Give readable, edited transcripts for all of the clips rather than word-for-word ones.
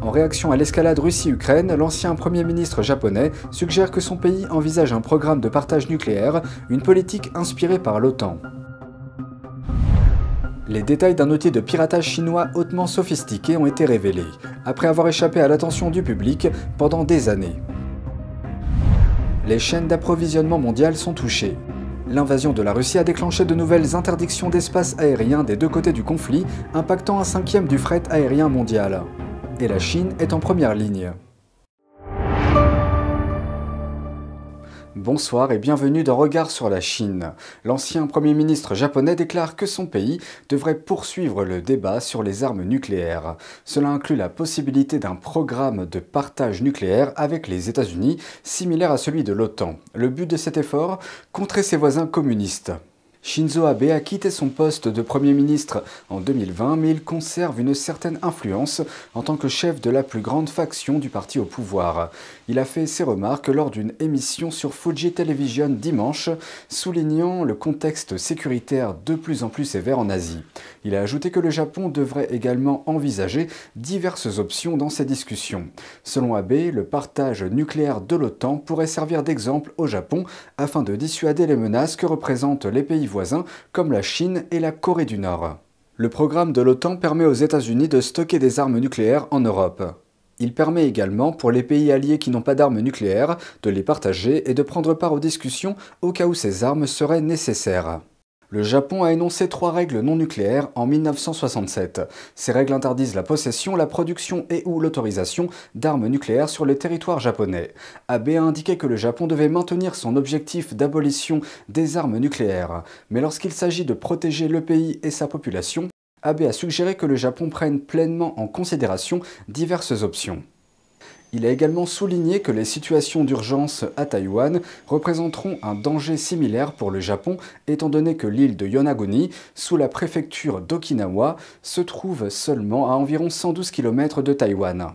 En réaction à l'escalade Russie-Ukraine, l'ancien Premier ministre japonais suggère que son pays envisage un programme de partage nucléaire, une politique inspirée par l'OTAN. Les détails d'un outil de piratage chinois hautement sophistiqué ont été révélés, après avoir échappé à l'attention du public pendant des années. Les chaînes d'approvisionnement mondiales sont touchées. L'invasion de la Russie a déclenché de nouvelles interdictions d'espace aérien des deux côtés du conflit, impactant un cinquième du fret aérien mondial. Et la Chine est en première ligne. Bonsoir et bienvenue dans Regard sur la Chine. L'ancien Premier ministre japonais déclare que son pays devrait poursuivre le débat sur les armes nucléaires. Cela inclut la possibilité d'un programme de partage nucléaire avec les États-Unis, similaire à celui de l'OTAN. Le but de cet effort, contrer ses voisins communistes. Shinzo Abe a quitté son poste de Premier ministre en 2020, mais il conserve une certaine influence en tant que chef de la plus grande faction du parti au pouvoir. Il a fait ses remarques lors d'une émission sur Fuji Television dimanche, soulignant le contexte sécuritaire de plus en plus sévère en Asie. Il a ajouté que le Japon devrait également envisager diverses options dans ces discussions. Selon Abe, le partage nucléaire de l'OTAN pourrait servir d'exemple au Japon afin de dissuader les menaces que représentent les pays voisins comme la Chine et la Corée du Nord. Le programme de l'OTAN permet aux États-Unis de stocker des armes nucléaires en Europe. Il permet également pour les pays alliés qui n'ont pas d'armes nucléaires de les partager et de prendre part aux discussions au cas où ces armes seraient nécessaires. Le Japon a énoncé 3 règles non nucléaires en 1967. Ces règles interdisent la possession, la production et ou l'autorisation d'armes nucléaires sur le territoire japonais. Abe a indiqué que le Japon devait maintenir son objectif d'abolition des armes nucléaires. Mais lorsqu'il s'agit de protéger le pays et sa population, Abe a suggéré que le Japon prenne pleinement en considération diverses options. Il a également souligné que les situations d'urgence à Taïwan représenteront un danger similaire pour le Japon, étant donné que l'île de Yonaguni, sous la préfecture d'Okinawa, se trouve seulement à environ 112 km de Taïwan.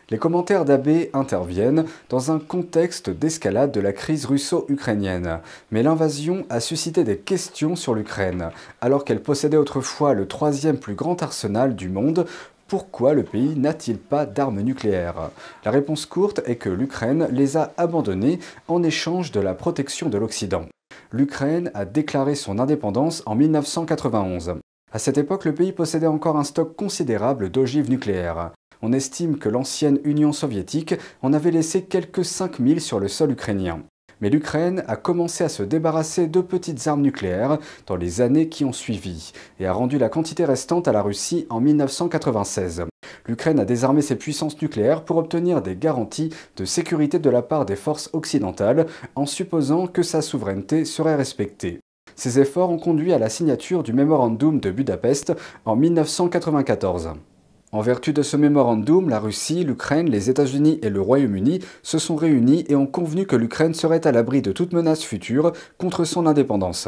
Les commentaires d'Abe interviennent dans un contexte d'escalade de la crise russo-ukrainienne. Mais l'invasion a suscité des questions sur l'Ukraine. Alors qu'elle possédait autrefois le 3e plus grand arsenal du monde, pourquoi le pays n'a-t-il pas d'armes nucléaires? La réponse courte est que l'Ukraine les a abandonnées en échange de la protection de l'Occident. L'Ukraine a déclaré son indépendance en 1991. À cette époque, le pays possédait encore un stock considérable d'ogives nucléaires. On estime que l'ancienne Union soviétique en avait laissé quelques 5000 sur le sol ukrainien. Mais l'Ukraine a commencé à se débarrasser de petites armes nucléaires dans les années qui ont suivi et a rendu la quantité restante à la Russie en 1996. L'Ukraine a désarmé ses puissances nucléaires pour obtenir des garanties de sécurité de la part des forces occidentales en supposant que sa souveraineté serait respectée. Ces efforts ont conduit à la signature du Mémorandum de Budapest en 1994. En vertu de ce mémorandum, la Russie, l'Ukraine, les États-Unis et le Royaume-Uni se sont réunis et ont convenu que l'Ukraine serait à l'abri de toute menace future contre son indépendance.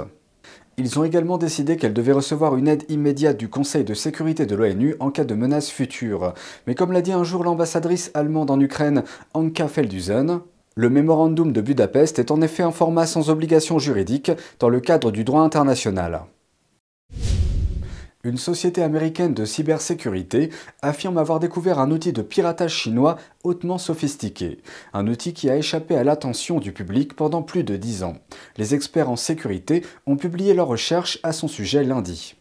Ils ont également décidé qu'elle devait recevoir une aide immédiate du Conseil de sécurité de l'ONU en cas de menace future. Mais comme l'a dit un jour l'ambassadrice allemande en Ukraine, Anka Feldhusen, le mémorandum de Budapest est en effet un format sans obligation juridique dans le cadre du droit international. Une société américaine de cybersécurité affirme avoir découvert un outil de piratage chinois hautement sophistiqué, un outil qui a échappé à l'attention du public pendant plus de 10 ans. Les experts en sécurité ont publié leurs recherches à son sujet lundi.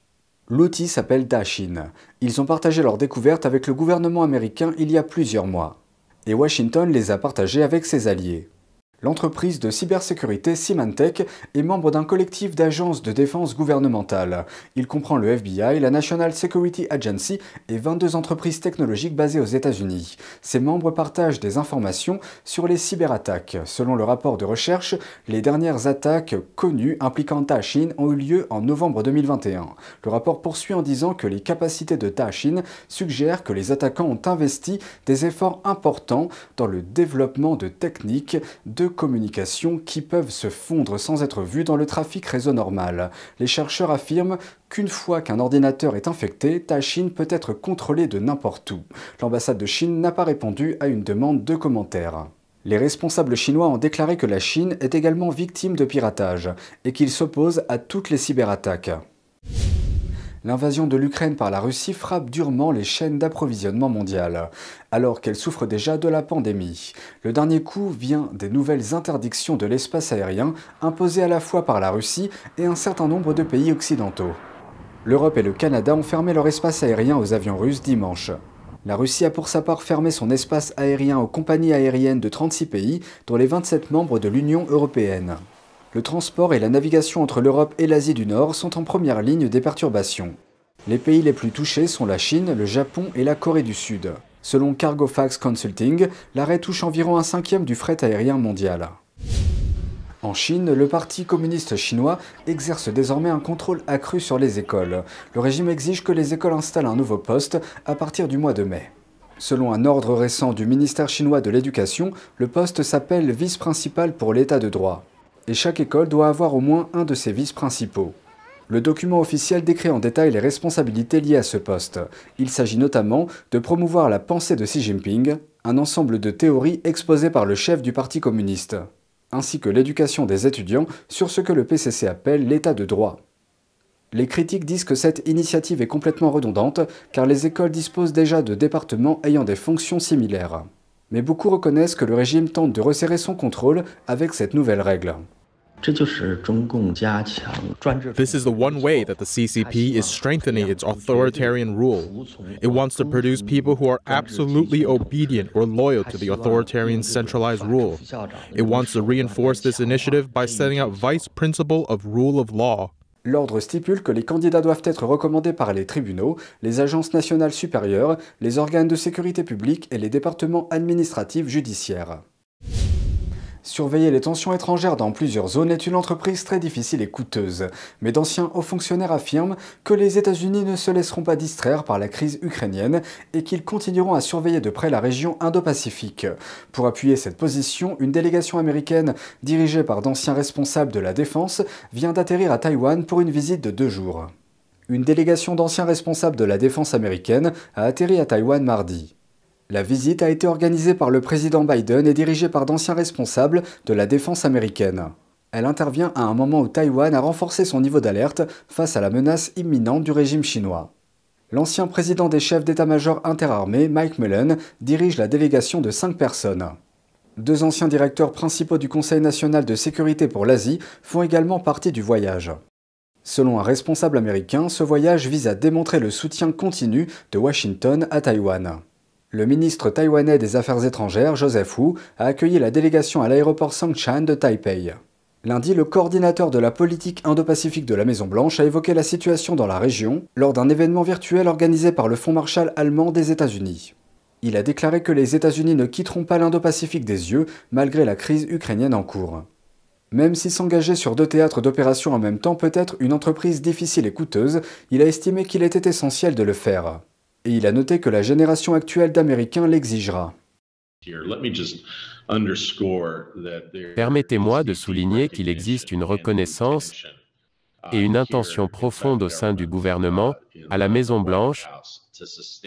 L'outil s'appelle Dashin. Ils ont partagé leur découverte avec le gouvernement américain il y a plusieurs mois. Et Washington les a partagés avec ses alliés. L'entreprise de cybersécurité Symantec est membre d'un collectif d'agences de défense gouvernementale. Il comprend le FBI, la National Security Agency et 22 entreprises technologiques basées aux États-Unis. Ces membres partagent des informations sur les cyberattaques. Selon le rapport de recherche, les dernières attaques connues impliquant Dashin ont eu lieu en novembre 2021. Le rapport poursuit en disant que les capacités de Dashin suggèrent que les attaquants ont investi des efforts importants dans le développement de techniques de communication qui peuvent se fondre sans être vues dans le trafic réseau normal. Les chercheurs affirment qu'une fois qu'un ordinateur est infecté, Dashin peut être contrôlé de n'importe où. L'ambassade de Chine n'a pas répondu à une demande de commentaires. Les responsables chinois ont déclaré que la Chine est également victime de piratage et qu'ils s'opposent à toutes les cyberattaques. L'invasion de l'Ukraine par la Russie frappe durement les chaînes d'approvisionnement mondiales, alors qu'elles souffrent déjà de la pandémie. Le dernier coup vient des nouvelles interdictions de l'espace aérien imposées à la fois par la Russie et un certain nombre de pays occidentaux. L'Europe et le Canada ont fermé leur espace aérien aux avions russes dimanche. La Russie a pour sa part fermé son espace aérien aux compagnies aériennes de 36 pays, dont les 27 membres de l'Union européenne. Le transport et la navigation entre l'Europe et l'Asie du Nord sont en première ligne des perturbations. Les pays les plus touchés sont la Chine, le Japon et la Corée du Sud. Selon Cargofax Consulting, l'arrêt touche environ un cinquième du fret aérien mondial. En Chine, le Parti communiste chinois exerce désormais un contrôle accru sur les écoles. Le régime exige que les écoles installent un nouveau poste à partir du mois de mai. Selon un ordre récent du ministère chinois de l'Éducation, le poste s'appelle vice-principal pour l'état de droit. Et chaque école doit avoir au moins un de ses vice-principaux. Le document officiel décrit en détail les responsabilités liées à ce poste. Il s'agit notamment de promouvoir la pensée de Xi Jinping, un ensemble de théories exposées par le chef du Parti communiste, ainsi que l'éducation des étudiants sur ce que le PCC appelle l'état de droit. Les critiques disent que cette initiative est complètement redondante, car les écoles disposent déjà de départements ayant des fonctions similaires. Mais beaucoup reconnaissent que le régime tente de resserrer son contrôle avec cette nouvelle règle. This is the one way that the CCP is strengthening its authoritarian rule. It wants to produce people who are absolutely obedient or loyal to the authoritarian centralized rule. It wants to reinforce this initiative by setting up vice principle of rule of law. L'ordre stipule que les candidats doivent être recommandés par les tribunaux, les agences nationales supérieures, les organes de sécurité publique et les départements administratifs judiciaires. Surveiller les tensions étrangères dans plusieurs zones est une entreprise très difficile et coûteuse, mais d'anciens hauts fonctionnaires affirment que les États-Unis ne se laisseront pas distraire par la crise ukrainienne et qu'ils continueront à surveiller de près la région Indo-Pacifique. Pour appuyer cette position, une délégation américaine dirigée par d'anciens responsables de la défense vient d'atterrir à Taïwan pour une visite de 2 jours. Une délégation d'anciens responsables de la défense américaine a atterri à Taïwan mardi. La visite a été organisée par le président Biden et dirigée par d'anciens responsables de la défense américaine. Elle intervient à un moment où Taïwan a renforcé son niveau d'alerte face à la menace imminente du régime chinois. L'ancien président des chefs d'état-major interarmés, Mike Mullen, dirige la délégation de 5 personnes. 2 anciens directeurs principaux du Conseil national de sécurité pour l'Asie font également partie du voyage. Selon un responsable américain, ce voyage vise à démontrer le soutien continu de Washington à Taïwan. Le ministre taïwanais des Affaires étrangères, Joseph Wu, a accueilli la délégation à l'aéroport Songshan de Taipei. Lundi, le coordinateur de la politique Indo-Pacifique de la Maison-Blanche a évoqué la situation dans la région lors d'un événement virtuel organisé par le Fonds Marshall allemand des États-Unis. Il a déclaré que les États-Unis ne quitteront pas l'Indo-Pacifique des yeux malgré la crise ukrainienne en cours. Même si s'engager sur 2 théâtres d'opération en même temps peut être une entreprise difficile et coûteuse, il a estimé qu'il était essentiel de le faire. Et il a noté que la génération actuelle d'Américains l'exigera. Permettez-moi de souligner qu'il existe une reconnaissance et une intention profonde au sein du gouvernement, à la Maison-Blanche,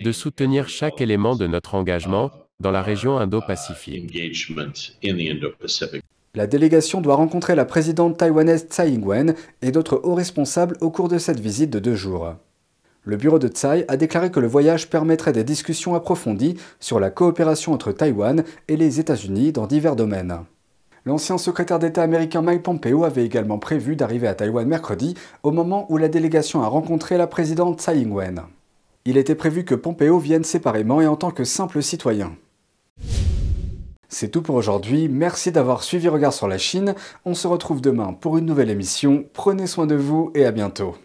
de soutenir chaque élément de notre engagement dans la région Indo-Pacifique. La délégation doit rencontrer la présidente taïwanaise Tsai Ing-wen et d'autres hauts responsables au cours de cette visite de 2 jours. Le bureau de Tsai a déclaré que le voyage permettrait des discussions approfondies sur la coopération entre Taïwan et les États-Unis dans divers domaines. L'ancien secrétaire d'État américain Mike Pompeo avait également prévu d'arriver à Taïwan mercredi, au moment où la délégation a rencontré la présidente Tsai Ing-wen. Il était prévu que Pompeo vienne séparément et en tant que simple citoyen. C'est tout pour aujourd'hui, merci d'avoir suivi Regard sur la Chine. On se retrouve demain pour une nouvelle émission. Prenez soin de vous et à bientôt.